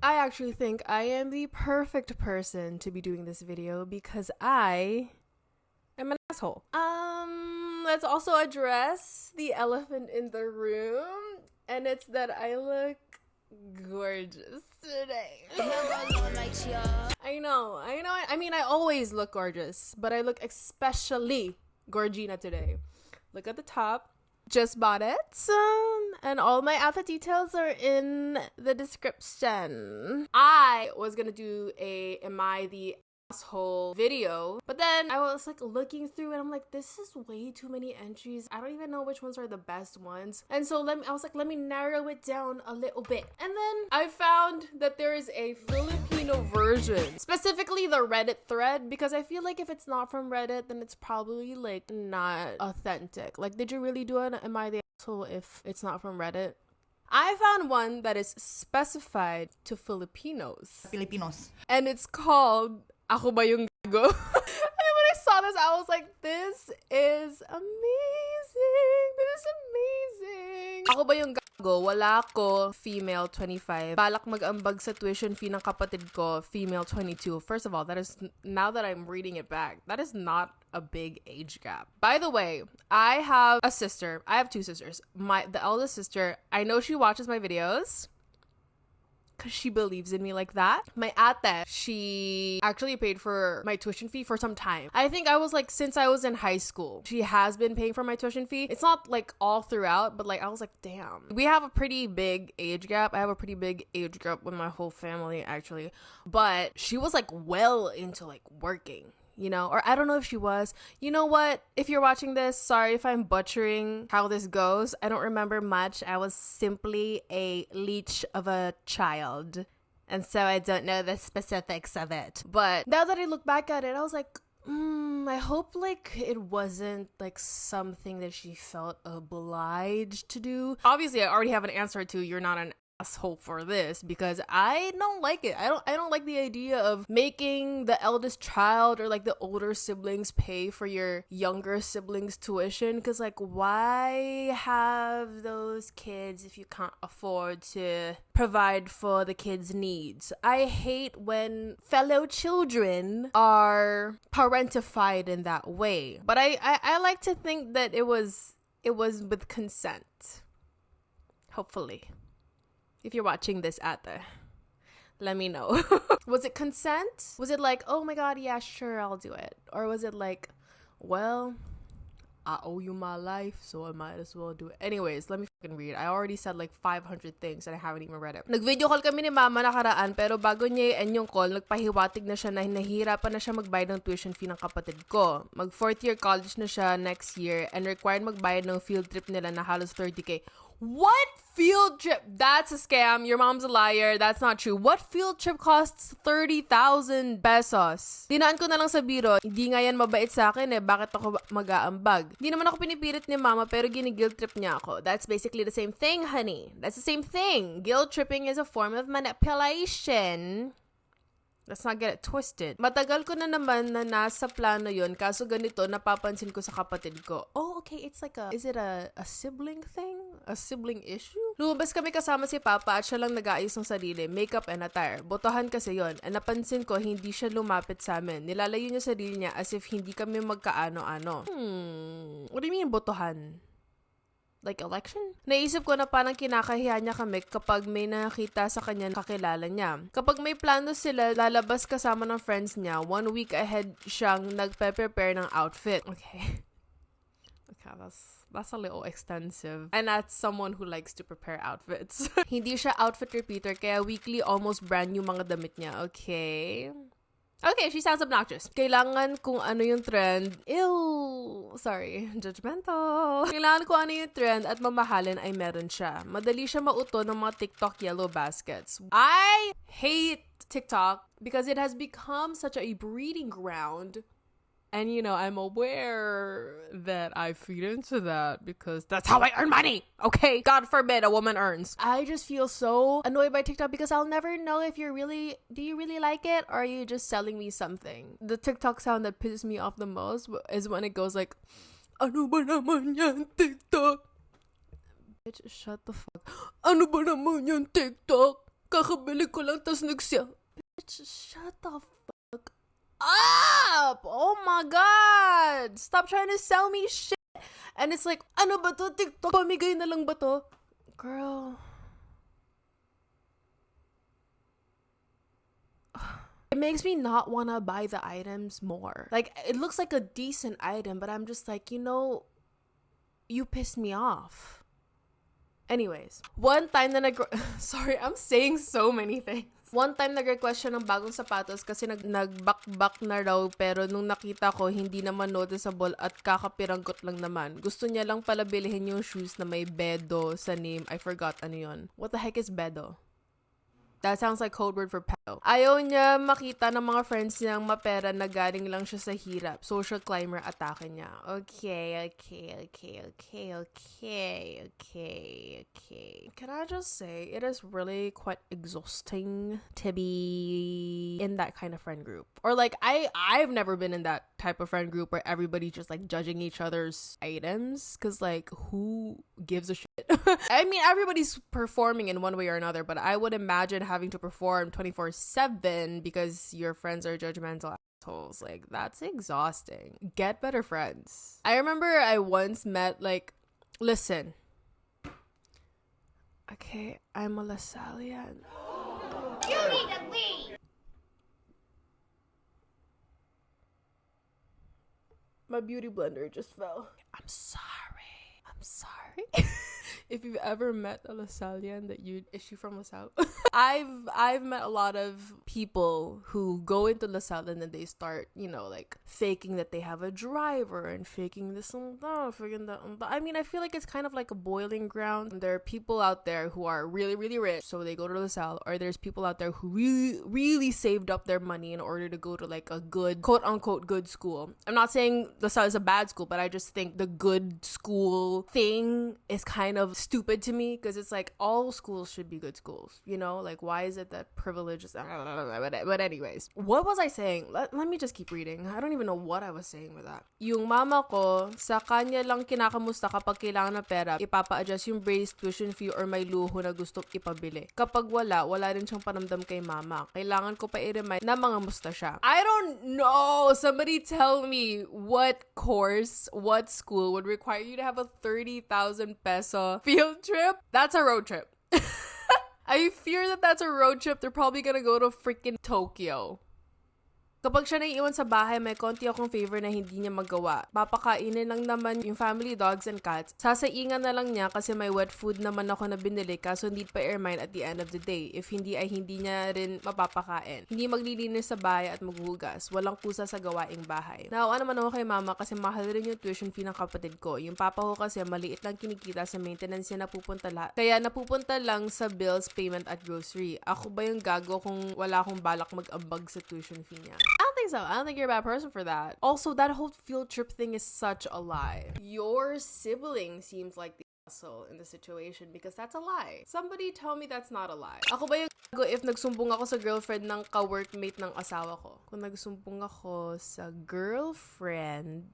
I actually think I am the perfect person to be doing this video because I am an asshole. Let's also address the elephant in the room, and it's that I look gorgeous today. I know. I mean, I always look gorgeous, but I look especially gorgina today. Look at the top. Just bought it. And all my outfit details are in the description. I was gonna do a Am I the Asshole video, but then I was like looking through and I'm like, this is way too many entries. I don't even know which ones are the best ones. And so I was like, let me narrow it down a little bit. And then I found that there is a Filipino version, specifically the Reddit thread, because I feel like if it's not from Reddit, then it's probably like not authentic. Like, did you really do it? Am I the asshole if it's not from Reddit? I found one that is specified to Filipinos. And it's called Ako ba yung gago? And then when I saw this, I was like, this is amazing. This is amazing. Ako ba yung gago? Wala ko, female 25. Balak mag-ambag sa tuition fee ng kapatid ko, female 22. First of all, that is, now that I'm reading it back, that is not a big age gap. By the way, I have a sister. I have two sisters. The eldest sister, I know she watches my videos because she believes in me like that. My AITAH, she actually paid for my tuition fee for some time. I think I was like, since I was in high school, she has been paying for my tuition fee. It's not like all throughout, but like I was like, damn. We have a pretty big age gap. I have a pretty big age gap with my whole family actually. But she was like well into like working, you know, or I don't know if she was. You know what? If you're watching this, sorry if I'm butchering how this goes. I don't remember much. I was simply a leech of a child. And so I don't know the specifics of it. But now that I look back at it, I was like, I hope like it wasn't like something that she felt obliged to do. Obviously, I already have an answer to you're not an asshole for this because I don't like it. I don't like the idea of making the eldest child or like the older siblings pay for your younger siblings' tuition, because like, why have those kids if you can't afford to provide for the kids' needs? I hate when fellow children are parentified in that way, but I like to think that it was with consent, hopefully. If you're watching this, AITAH, let me know. Was it consent? Was it like, oh my god, yeah, sure, I'll do it? Or was it like, well, I owe you my life, so I might as well do it. Anyways, let me fucking read. I already said like 500 things and I haven't even read it. Nag-video call kami ni mama nakaraan, pero bago niya i-end yung call, nagpahiwatig na siya na nahihirapan na siya magbayad ng tuition fee ng kapatid ko. Mag 4th year college na siya next year and required magbayad ng field trip nila na halos 30K. What field trip? That's a scam. Your mom's a liar. That's not true. What field trip costs 30,000 pesos? Dinaan ko na lang sa biro. Hindi nga yan mabait sa akin eh. Bakit ako mag-aambag? Hindi naman ako pinipilit ni mama pero gini-guilt trip niya ako. That's basically the same thing, honey. That's the same thing. Guilt tripping is a form of manipulation. Let's not get it twisted. Matagal ko na naman na nasa plano yun, kaso ganito, napapansin ko sa kapatid ko. Oh, okay, it's like is it a sibling thing? A sibling issue? Lumabas kami kasama si Papa at siya lang nag-aayos ng sarili, makeup and attire. Botohan kasi yon. And napansin ko, hindi siya lumapit sa amin. Nilalayo niya sarili niya as if hindi kami magkaano-ano. What do you mean, botohan? Like election? Naisip ko na parang kinakahiya niya kami kapag may nakita sa kanya kakilala niya. Kapag may plano sila, lalabas kasama ng friends niya, 1 week ahead siyang nagpe-prepare ng outfit. Okay. Okay, that's a little extensive. And that's someone who likes to prepare outfits. Hindi siya outfit repeater, kaya weekly almost brand new mga damit niya. Okay. Okay, she sounds obnoxious. Kailangan kung ano yung trend. Ew! Sorry, judgmental. Kailangan kung ano yung trend at mamahalin ay meron siya. Madali siya mauto ng mga TikTok yellow baskets. I hate TikTok because it has become such a breeding ground. And, you know, I'm aware that I feed into that because that's how I earn money. Okay? God forbid a woman earns. I just feel so annoyed by TikTok because I'll never know if do you really like it or are you just selling me something? The TikTok sound that pisses me off the most is when it goes like, ano ba naman yan, TikTok? Bitch, shut the fuck. Ano ba naman yan, TikTok? kakabili ko lang tas nagsiya. Bitch, shut the fuck up! Oh my god! Stop trying to sell me shit! And it's like, ano ba to? TikTok? Pamigay na lang ba to? Girl. It makes me not want to buy the items more. Like, it looks like a decent item, but I'm just like, you know, you pissed me off. Anyways, one time na sorry, I'm saying so many things. One time nag-request siya ng bagong sapatos kasi nagbakbak na raw, pero nung nakita ko, hindi naman noticeable at kakapiranggot lang naman. Gusto niya lang pala bilhin yung shoes na may bedo sa name. I forgot ano yun. What the heck is bedo? That sounds like code word for pedo. Ayaw niya makita ng mga friends niyang mapera na galing lang siya sa hirap. Social climber atake niya. Okay. Can I just say, it is really quite exhausting to be in that kind of friend group. Or like, I've never been in that type of friend group where everybody's just like judging each other's items. Cause like, who gives a shit? I mean, everybody's performing in one way or another, but I would imagine having to perform 24/7 because your friends are judgmental assholes. Like, that's exhausting. Get better friends. I remember I once met, like, listen. Okay, I'm a Lasallian. You need to leave! My beauty blender just fell. I'm sorry. If you've ever met a Lasallian is she from LaSalle? I've met a lot of people who go into LaSalle and then they start, you know, like faking that they have a driver and faking this and that, faking that and that. I mean, I feel like it's kind of like a boiling ground. There are people out there who are really, really rich, so they go to LaSalle, or there's people out there who really, really saved up their money in order to go to like a good, quote unquote, good school. I'm not saying LaSalle is a bad school, but I just think the good school thing is kind of stupid to me, because it's like all schools should be good schools, you know? Like, why is it that privilege is... But anyways, what was I saying? Let me just keep reading. I don't even know what I was saying with that. Yung mama ko, sa kanya lang kinakamusta kapag kailangan ng pera, ipapa-adjust yung brace, tuition fee, or may luho na gustong ipabili. Kapag wala rin siyang panamdam kay mama. Kailangan ko pa i-remind na mga musta siya. I don't know! Somebody tell me what course, what school would require you to have a 30,000 peso field trip? That's a road trip. I fear that that's a road trip. They're probably gonna go to freaking Tokyo. Kapag siya naiiwan sa bahay, may konti akong favor na hindi niya magawa. Papakainin lang naman yung family dogs and cats. Sasaingan na lang niya kasi may wet food naman ako na binili, kaso hindi pa airmine at the end of the day. If hindi ay hindi niya rin mapapakain. Hindi maglilinis sa bahay at maghugas. Walang kusa sa gawaing bahay. Naawa naman ako kay mama kasi mahal rin yung tuition fee ng kapatid ko. Yung papa ko kasi maliit lang kinikita sa maintenance niya napupunta lahat. Kaya napupunta lang sa bills, payment at grocery. Ako ba yung gago kung wala akong balak mag-ambag sa tuition fee niya? I don't think so. I don't think you're a bad person for that. Also, that whole field trip thing is such a lie. Your sibling seems like the asshole in the situation because that's a lie. Somebody tell me that's not a lie. Ako ba yung gago if nagsumbong ako sa girlfriend ng kaworkmate ng asawa ko? Kung nagsumbong ako sa girlfriend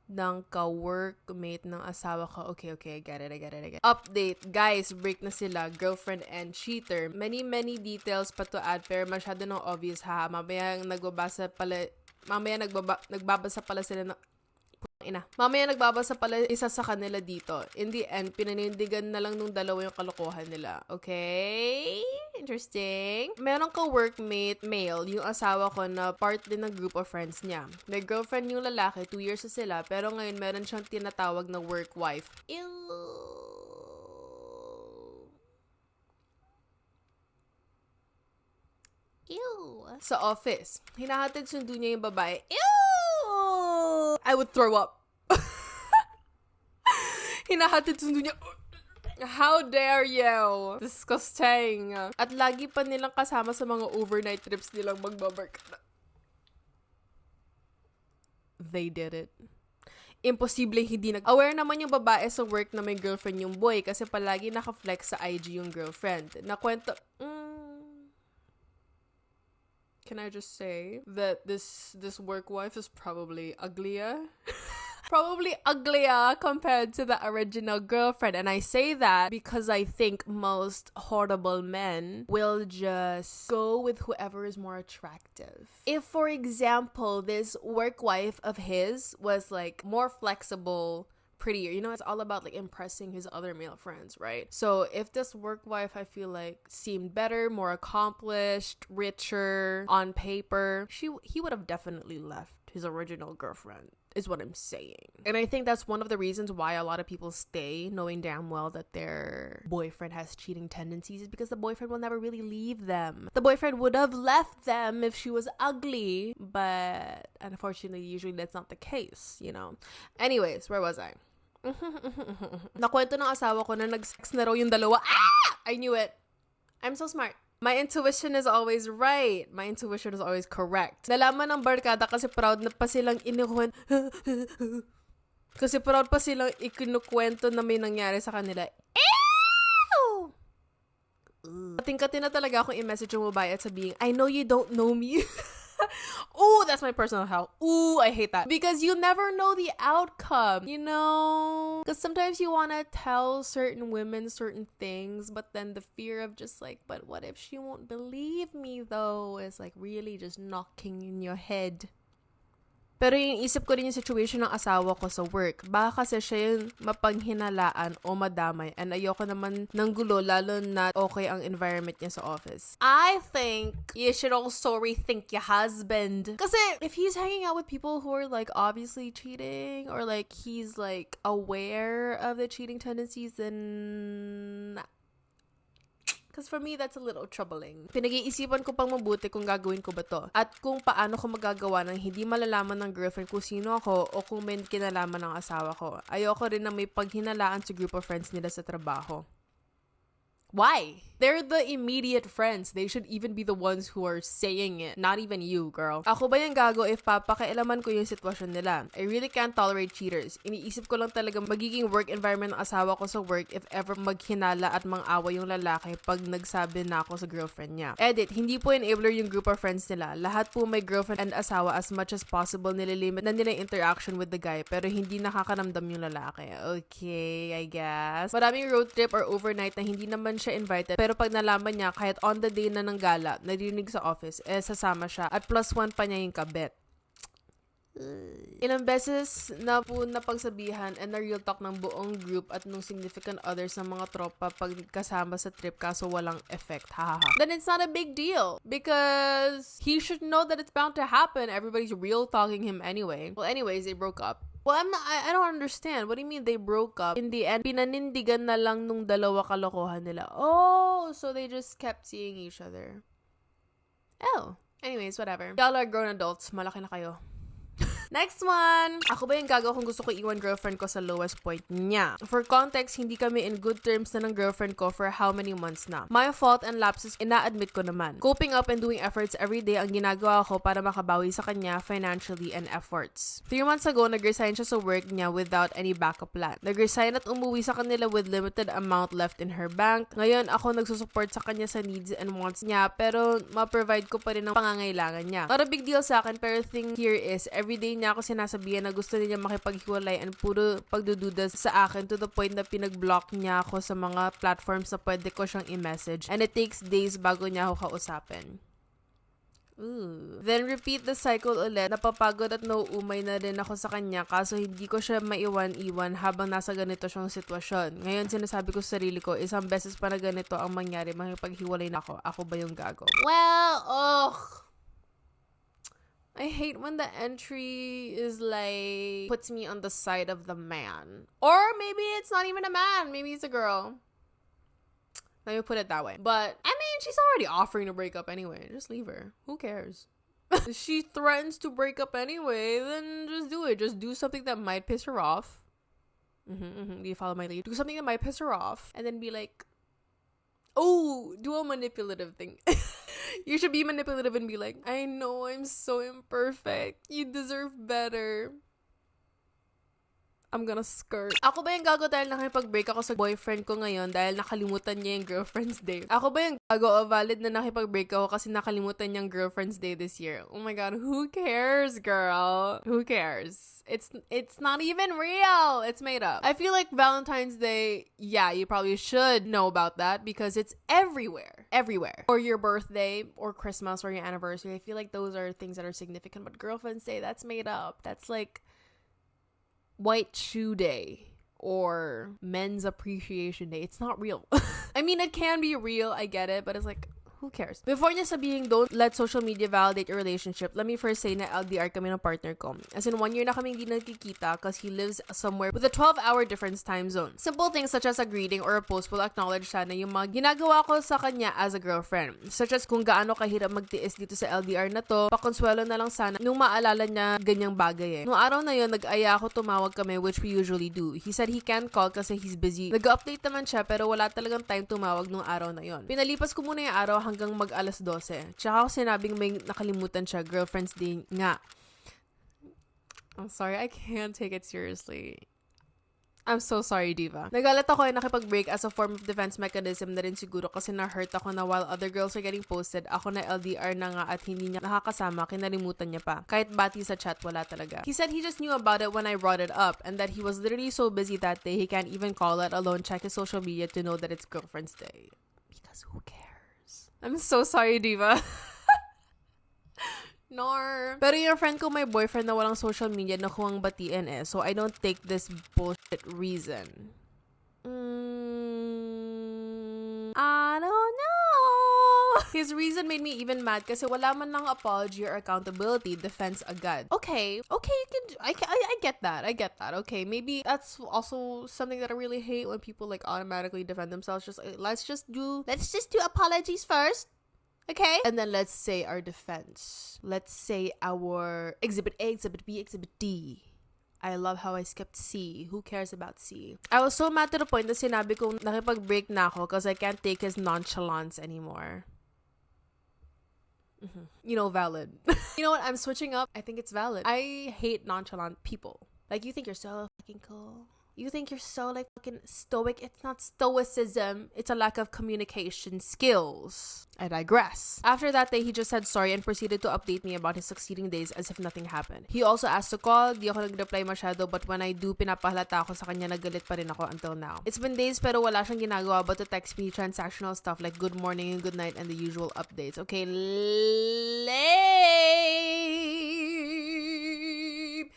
ng ka-workmate ng asawa ko. Okay, I get it. Update, guys, break na sila, girlfriend and cheater. Many details pa to add, pero masyado nang obvious ha. Mamaya nagbabasa pala sila ng Mamaya nagbabasa pala isa sa kanila dito. In the end, pinanindigan na lang nung dalawa yung kalokohan nila. Okay? Interesting. Meron ka workmate, male, yung asawa ko na part din ng group of friends niya. May girlfriend yung lalaki, 2 years na sila, pero ngayon meron siyang tinatawag na work wife. Ew. Sa office, hinahatid sundo niya yung babae. Ew! I would throw up. Hinahatid sundo niya. How dare you? Disgusting. At lagi pa nilang kasama sa mga overnight trips nilang magbabarkada. They did it. Imposible hindi aware naman yung babae sa work na may girlfriend yung boy kasi palagi naka-flex sa IG yung girlfriend. Nakwento, can I just say that this work wife is probably uglier? probably uglier compared to the original girlfriend. And I say that because I think most horrible men will just go with whoever is more attractive. If, for example, this work wife of his was like more flexible, prettier, you know, it's all about like impressing his other male friends, right? So if this work wife, I feel like, seemed better, more accomplished, richer on paper, he would have definitely left his original girlfriend, is what I'm saying. And I think that's one of the reasons why a lot of people stay, knowing damn well that their boyfriend has cheating tendencies, is because the boyfriend will never really leave them. The boyfriend would have left them if she was ugly, but unfortunately, usually that's not the case, you know? Anyways, where was I? Nakwento ng asawa ko na nag-sex na raw yung dalawa. Ah! I knew it. I'm so smart. My intuition is always right. My intuition is always correct. Nalaman ng barkada kasi proud na pa silang kasi proud pa silang ikinukwento na may nangyari sa kanila. Ew! Kating-kating na talaga akong i-message yung babae at sabihin, I know you don't know me. Ooh, that's my personal hell. Ooh, I hate that. Because you never know the outcome, you know? Because sometimes you want to tell certain women certain things, but then the fear of just like, but what if she won't believe me though, is like really just knocking in your head. Pero yung isip ko rin yung situation ng asawa ko sa work. Baka kasi siya yung mapanghinalaan o madamay, and ayoko naman ng gulo, lalo na okay ang environment niya sa office. I think you should also rethink your husband. Kasi if he's hanging out with people who are like obviously cheating, or like he's like aware of the cheating tendencies, then because for me, that's a little troubling. Pinag-iisipan ko pang mabuti kung gagawin ko ba to. At kung paano ko magagawa ng hindi malalaman ng girlfriend kung sino ako o kung may kinalaman ng asawa ko. Ayoko rin na may paghinalaan sa group of friends nila sa trabaho. Why? They're the immediate friends. They should even be the ones who are saying it. Not even you, girl. Ako ba yung gago if papakailaman ko yung sitwasyon nila? I really can't tolerate cheaters. Iniisip ko lang talaga magiging work environment ng asawa ko sa work if ever maghinala at mang-awa yung lalaki pag nagsabi na ako sa girlfriend niya. Edit, hindi po enabler yung group of friends nila. Lahat po may girlfriend and asawa as much as possible, nililimit na nila interaction with the guy pero hindi nakakanamdam yung lalaki. Okay, I guess. Maraming road trip or overnight na hindi naman siya invited, pero pag nalaman niya, kahit on the day na ng gala, narinig sa office, sasama siya, at +1 pa niya yung kabit. Ilang beses na po napagsabihan and na real talk ng buong group at nung significant others ng mga tropa pag kasama sa trip kaso walang effect. Hahaha. Then it's not a big deal because he should know that it's bound to happen. Everybody's real talking him anyway. Well, anyways, they broke up. Well, I don't understand. What do you mean they broke up? In the end, pinanindigan na lang nung dalawa kalokohan nila. Oh, so they just kept seeing each other. Oh. Anyways, whatever. Y'all are grown adults. Malaki na kayo. Next one! Ako ba yung gagawa kung gusto ko iwan girlfriend ko sa lowest point niya? For context, hindi kami in good terms na ng girlfriend ko for how many months na. My fault and lapses, ina-admit ko naman. Coping up and doing efforts every day ang ginagawa ko para makabawi sa kanya financially and efforts. 3 months ago, nag-resign siya sa work niya without any backup plan. Nag-resign at umuwi sa kanila with limited amount left in her bank. Ngayon, ako nagsusupport sa kanya sa needs and wants niya, pero ma-provide ko pa rin ang pangangailangan niya. Not a big deal sa akin, pero thing here is, everyday niya ako sinasabihan na gusto niya makipaghiwalay and puro pagdududa sa akin to the point na pinag-block niya ako sa mga platforms na pwede ko siyang i-message, and it takes days bago niya ako kausapin. Ooh. Then repeat the cycle ulit. Napapagod at nauumay na rin ako sa kanya kaso hindi ko siya maiwan-iwan habang nasa ganito siyang sitwasyon. Ngayon sinasabi ko sa sarili ko, isang beses pa na ganito ang mangyari, makipaghiwalay na ako. Ako ba yung gago? Well, I hate when the entry is like, puts me on the side of the man. Or maybe it's not even a man. Maybe it's a girl. Let me put it that way. But, I mean, she's already offering to break up anyway. Just leave her. Who cares? If she threatens to break up anyway, then just do it. Just do something that might piss her off. Do you follow my lead? Do something that might piss her off. And then be like, oh, do a manipulative thing. You should be manipulative and be like, I know I'm so imperfect. You deserve better. I'm gonna skirt. Ako ba yung gago dahil nakipag-break ako sa boyfriend ko ngayon dahil nakalimutan niya yung girlfriend's day? Ako ba yung gago o valid na nakipag-break ako kasi nakalimutan niyang girlfriend's day this year? Oh my god, who cares, girl? Who cares? It's not even real. It's made up. I feel like Valentine's Day, yeah, you probably should know about that because it's everywhere. Everywhere. Or your birthday, or Christmas, or your anniversary. I feel like those are things that are significant. But Girlfriend's Day, that's made up. That's like White Shoe Day or Men's Appreciation Day. It's not real. I mean, it can be real. I get it. But it's like, who cares? Before niya sabihin, don't let social media validate your relationship, let me first say na LDR kami ng partner ko. As in, 1 year na kami hindi nagkikita because he lives somewhere with a 12-hour difference time zone. Simple things such as a greeting or a post will acknowledge sana yung mga ginagawa ko sa kanya as a girlfriend. Such as kung gaano kahirap magtiis dito sa LDR na to, pakonsuelo na lang sana nung maalala niya ganyang bagay eh. Nung araw na yun, nag-aya ako tumawag kami, which we usually do. He said he can't call kasi he's busy. Nag-update naman siya pero wala talagang time tumawag nung araw na yun. Pinalipas ko muna yung araw hanggang mag-alas 12. Tsaka ako sinabing may nakalimutan siya, girlfriend's day nga. I'm sorry, I can't take it seriously. I'm so sorry, diva. Nagalit ako ay nakipag-break as a form of defense mechanism na rin siguro kasi na-hurt ako na while other girls are getting posted, ako na LDR na nga at hindi niya nakakasama, kinalimutan niya pa. Kahit bati sa chat, wala talaga. He said he just knew about it when I brought it up and that he was literally so busy that day he can't even call, let alone check his social media to know that it's girlfriend's day. Because who cares? I'm so sorry, diva. Nor. Pero yung friend ko may boyfriend na walang social media na kuwang batiin eh. So I don't take this bullshit reason. I don't know. His reason made me even mad kasi wala man lang apology or accountability, defense agad. Okay, you can I get that. I get that. Okay, maybe that's also something that I really hate when people like automatically defend themselves. Just let's just do apologies first. Okay? And then let's say our defense. Let's say our exhibit A, exhibit B, exhibit D. I love how I skipped C. Who cares about C? I was so mad to the point that sinabi kong nakipag-break na ako because I can't take his nonchalance anymore. You know, valid. You know what? I'm switching up. I think it's valid. I hate nonchalant people. Like, you think you're so fucking cool. You think you're so like fucking stoic. It's not stoicism. It's a lack of communication skills. I digress. After that day, he just said sorry and proceeded to update me about his succeeding days as if nothing happened. He also asked to call. Di ako nag-reply masyado, but when I do, pinapahalata ako sa kanya, nagalit pa rin ako until now. It's been days pero wala siyang ginagawa but to text me transactional stuff like good morning and good night and the usual updates. Okay, lame.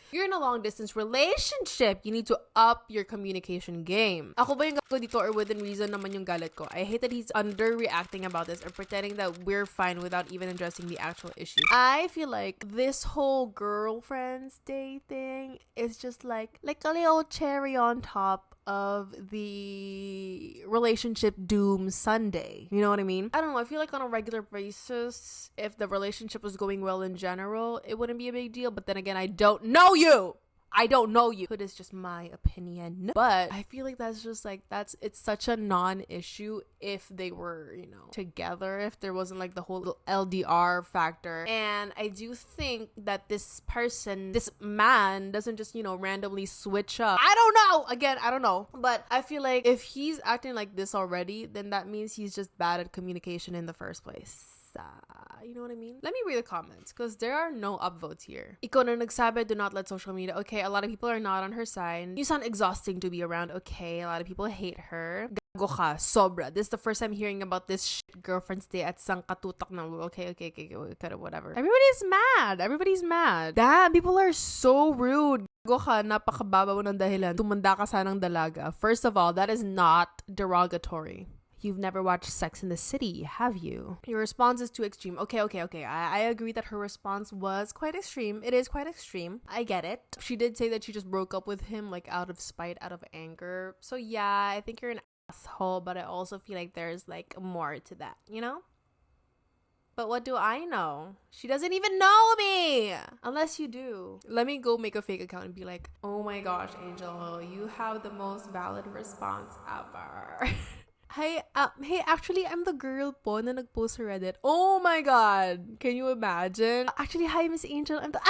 You're in a long-distance relationship. You need to up your communication game. Ako ba yung gago dito or within reason naman yung galit ko? I hate that he's underreacting about this or pretending that we're fine without even addressing the actual issue. I feel like this whole girlfriend's day thing is just like a little cherry on top of the relationship doom Sunday. You know what I mean? I don't know. I feel like on a regular basis, if the relationship was going well in general, it wouldn't be a big deal. But then again, I don't know you. I don't know you. It is just my opinion. But I feel like that's just like, it's such a non-issue if they were, you know, together, if there wasn't like the whole LDR factor. And I do think that this person, this man doesn't just, you know, randomly switch up. I don't know. Again, I don't know. But I feel like if he's acting like this already, then that means he's just bad at communication in the first place. You know what I mean? Let me read the comments because there are no upvotes here. Ikaw na nagsabi, do not let social media. Okay, a lot of people are not on her side. You sound exhausting to be around. Okay, a lot of people hate her. Gago ka, sobra. This is the first time hearing about this shit girlfriend's day at sang katutak na. Okay, whatever. Everybody's mad. Damn, people are so rude. Gago ka, napakababaw ng dahilan. Tumanda ka sanang dalaga. First of all, that is not derogatory. You've never watched Sex in the City, have you? Your response is too extreme. Okay. I agree that her response was quite extreme. It is quite extreme. I get it. She did say that she just broke up with him, like, out of spite, out of anger. So, yeah, I think you're an asshole, but I also feel like there's, like, more to that, you know? But what do I know? She doesn't even know me! Unless you do. Let me go make a fake account and be like, oh my gosh, Angel, you have the most valid response ever. Hey, actually, I'm the girl po na nag-post sa Reddit. Oh my God! Can you imagine? Actually, hi, Miss Angel. I'm the...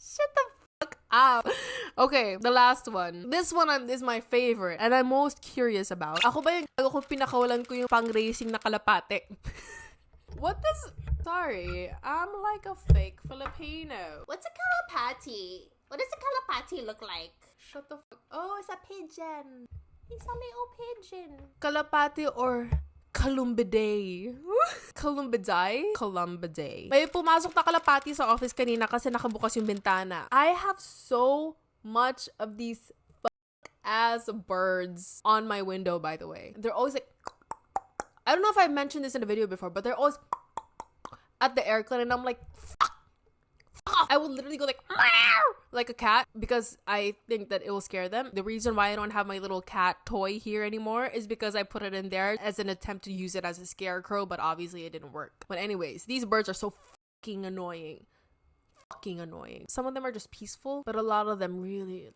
Shut the fuck Okay, the last one. This one is my favorite and I'm most curious about. Ako ba yung gago kung pinakawalan ko yung pang-racing na kalapati? What does... Sorry, I'm like a fake Filipino. What's a kalapati? What does a kalapati look like? Shut the fuck. Oh, it's a pigeon. It's a little pigeon. Kalapati or kalumbiday. Kalumbiday? Kalumbiday. May pumasok na kalapati sa office kanina kasi nakabukas yung bintana. I have so much of these ass birds on my window, by the way. They're always like... I don't know if I mentioned this in a video before, but they're always at the aircon and I'm like, fuck off. I will literally go like a cat because I think that it will scare them. The reason why I don't have my little cat toy here anymore is because I put it in there as an attempt to use it as a scarecrow, but obviously it didn't work. But anyways, these birds are so fucking annoying. Some of them are just peaceful, but a lot of them really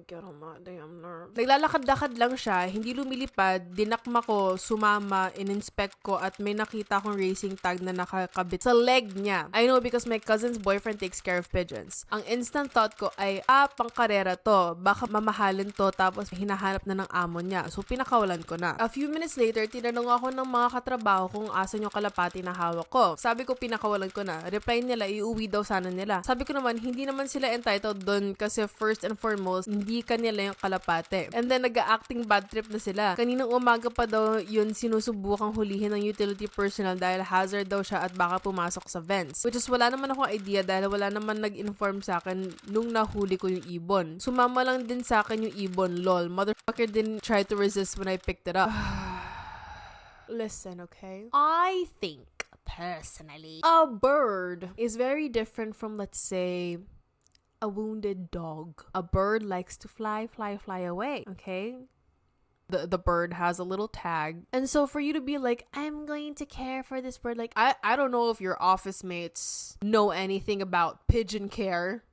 get on my damn nerves. Naglalakad-lakad lang siya, hindi lumilipad, dinakma ko, sumama, in-inspect ko, at may nakita akong racing tag na nakakabit sa leg niya. I know because my cousin's boyfriend takes care of pigeons. Ang instant thought ko ay, pangkarera to, baka mamahalin to, tapos hinahanap na ng amo niya. So, pinakawalan ko na. A few minutes later, tinanong ako ng mga katrabaho kung asan yung kalapati na hawak ko. Sabi ko, pinakawalan ko na. Reply nila, iuwi daw sana nila. Sabi ko naman, hindi naman sila entitled dun kasi first and foremost, hindi kanila yung kalapate. And then, nag-acting bad trip na sila. Kaninang umaga pa daw yun sinusubukang hulihin ng utility personnel dahil hazard daw siya at baka pumasok sa vents. Which is wala naman akong idea dahil wala naman nag-inform sa akin nung nahuli ko yung ibon. Sumama lang din sa akin yung ibon, lol. Motherfucker didn't try to resist when I picked it up. Listen, okay? I think personally, a bird is very different from, let's say, a wounded dog. A bird likes to fly away, okay? The bird has a little tag. And so for you to be like, I'm going to care for this bird, like, I don't know if your office mates know anything about pigeon care.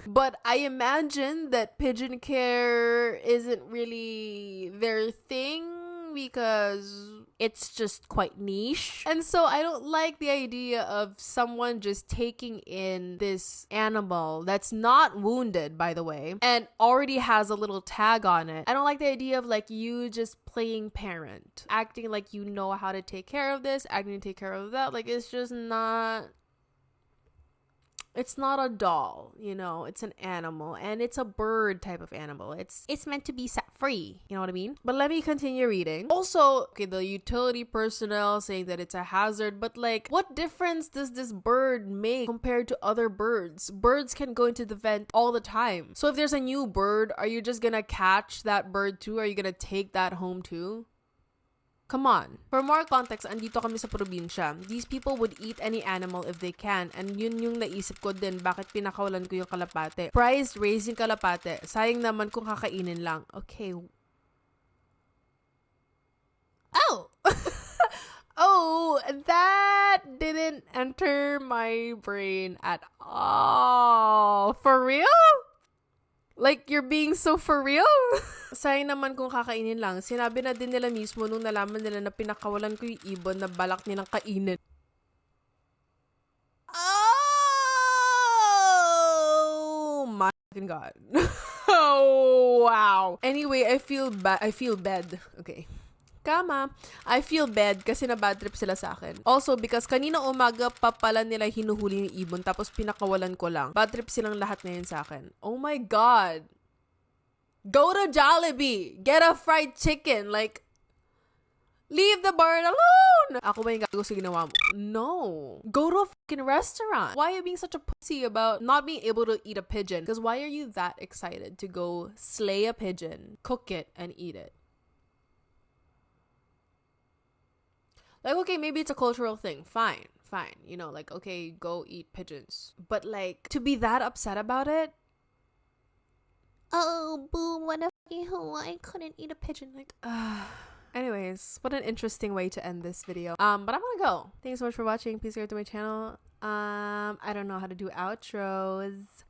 But I imagine that pigeon care isn't really their thing because it's just quite niche. And so I don't like the idea of someone just taking in this animal that's not wounded, by the way, and already has a little tag on it. I don't like the idea of like you just playing parent, acting like you know how to take care of this, acting to take care of that. Like it's just not... It's not a doll, you know, it's an animal and it's a bird type of animal. It's meant to be set free, you know what I mean? But let me continue reading. Also, okay, the utility personnel saying that it's a hazard, but like, what difference does this bird make compared to other birds? Birds can go into the vent all the time. So if there's a new bird, are you just gonna catch that bird too? Are you gonna take that home too? Come on. For more context, andito kami sa probinsya. These people would eat any animal if they can. And yun yung naisip ko din bakit pinakawalan ko yung kalapate. Prized raising kalapate. Sayang naman kung kakainin lang. Okay. Oh! Oh, that didn't enter my brain at all. For real? Like, you're being so for real? Sayang naman kung kakainin lang. Sinabi na din nila mismo nung nalaman nila na pinakawalan ko yung ibon na balak nilang kainin. Oh my fucking God. Oh, wow. Anyway, I feel bad. Okay. Kama. I feel bad kasi na bad trip sila sa akin. Also, because kanina umaga pa pala nila hinuhuli yung ibon tapos pinakawalan ko lang. Bad trip silang lahat ngayon sa akin. Oh my God. Go to Jollibee. Get a fried chicken. Like, leave the bird alone. Ako ba yung gago sa ginawa mo? No. Go to a fucking restaurant. Why are you being such a pussy about not being able to eat a pigeon? Because why are you that excited to go slay a pigeon, cook it, and eat it? Like, okay, maybe it's a cultural thing. Fine. You know, like, okay, go eat pigeons. But, like, to be that upset about it? Oh, boo, what a fucking hell. I couldn't eat a pigeon. Like, anyways, what an interesting way to end this video. But I'm gonna go. Thanks so much for watching. Please subscribe to my channel. I don't know how to do outros.